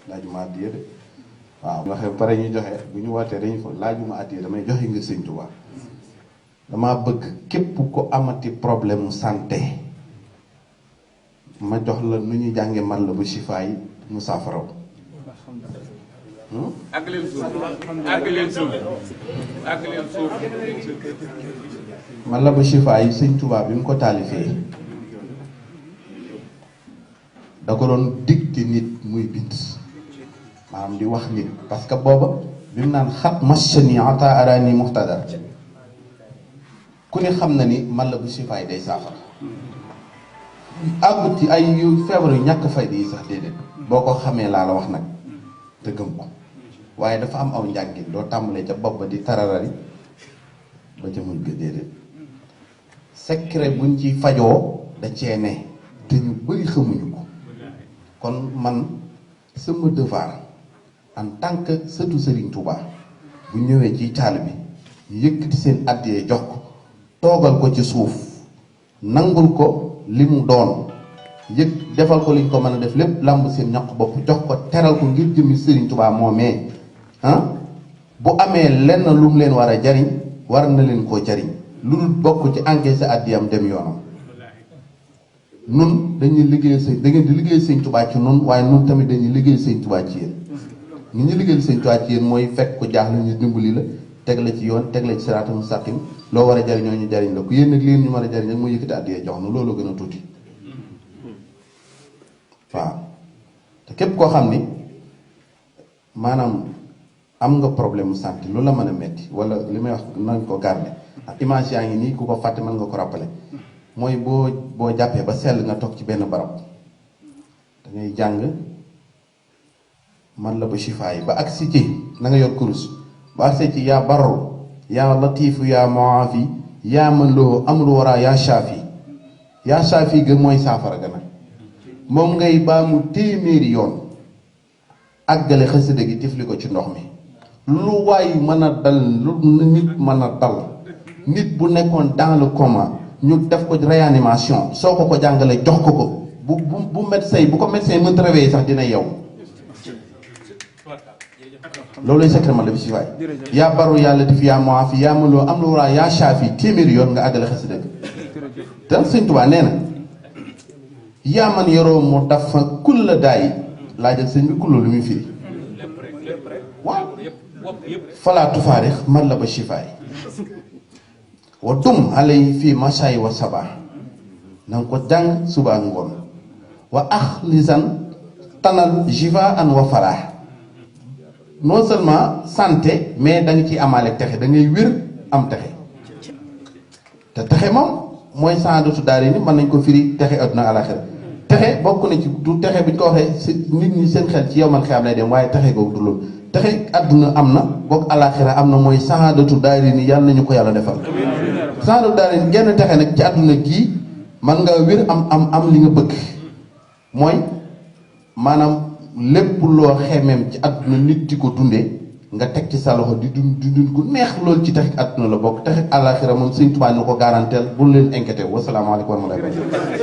laajuma addiya de waaw ñu waxee ba pare ñu joxe bu ñu wootee dañu fa laajuma addiya damay joxe ngir sëñ Tuubaa damaa bëgg képp ko amati problème mu santé ma jox la nu ñuy jànge man la bu Chifa yi mu saafaraw àgg leen suuf àgg leen suuf àgg leen suuf. man la bu Chifa yi sëñ Tuubaa bi mu ko taalifee da ko doon dicté nit muy bind maanaam di wax nit parce que booba bi mu naan xat machani ata arani muxtadar ku ne xam na ni man la bu Chifa yi day saafara àggut ci ay yu feebar yu ñàkk fayda yi sax déedéet boo ko xamee laa la wax nag te gëm ko waaye dafa am aw njàngin doo tàmbalee ca bopp ba di tararari ba ca mujj ga déedéet secret buñ ci fajoo da cee ne te ñu bari xamuñu ko kon man sama devoir en tant que sëtu Serigne Touba bu ñëwee ci taal bi ñu yëkkati seen addiyee jox ko toogal ko ci suuf nangul ko li mu doon yëg defal ko liñ ko mën a def lépp làmb seen ñaq bopp jox ko teral ko ngir jëmmi Serigne Touba moomee bu amee lenn lu mu leen war a jariñ war na leen koo jariñ lu dul bokk ci encaissé addiyam dem yoonam nun dañuy liggéey sëñ da ngeen di liggéey sëñ Touba ci nun waaye nun tamit dañuy liggéey sëñ Touba ci yéen ni ñu liggéey sëñ Touba ci yéen mooy fekk ko jaaxle ñu dimbali la teg la ci yoon teg la ci siraatal mustaqim loo war a jariñoo ñu jariñ la ku yéen nag leen ñu war a jariñ rek mooy yëkkati addiyee jox nu loolu gën a tuuti waaw te képp koo xam ni maanaam am nga problème mu santé lu la mën a metti wala li may wax nañ ko garder ak image yaa ngi nii ku ko fàtte mën nga ko rappeler mooy boo jàppee ba sell nga toog ci benn barab da ngay jàng man la ba Chifa yi ba agsi ci na nga yor kurus ba agsi ci yaa barru yaa latifu yaa muafi yaa man loo amul wara yaa shaafi ga mooy saafara ga nag moom ngay baa mu téeméeri yoon àggale xasida gi tifli ko ci ndox mi lu waay mën a dal lu nit mën a dal nit bu nekkoon dans le coma ñu def ko réanimation soo ko jàngalee jox ko bu médecin bu ko médecin mënta réveiller sax dina yow loolu lay secret man la bi si waay yaa baru yàlla di fi yaa moa fi yaa mënuloo am lu wara yaa shaafi téeméeri yoon nga àggale xasida gi te Sëñ Tuubaa nee na yaa man yoroo mu dafa kulla daay laajal sëñ bi kulla lu muy firi waaw falaa tufaarix man la ba Chifa yi wa dum alay fii masaay wa sabaa na nga ko jàng suba ak ngoon wa axlisan tanal jiva an wa falaa non seulement santé mais da nga ciy amaale texe da ngay wér am texe te texe moom mooy saadatu daari ni mën nañ ko firi texe adduna alaxira texe bokk na ci du texe bi ñu ko waxee nit ñi seen xel ci yow man xeyam lay dem waaye texe googu du loolu texe adduna am na boog alaxira am na mooy saadatu daari ni yàlla nañu ko yàlla defal saadatu daari ni genn texe nag ci adduna gii man nga wér am li nga bëgg mooy maanaam lépp loo xemeem ci àdduna nit di ko dundee nga teg ci sa loxo di dund ku neex loolu ci taxit àdduna la bokk taxit àllaaxira moom Sëñ Tuubaa ñu ko garanteel bu leen inquiété wasalaamaaleykum wa rahmatulah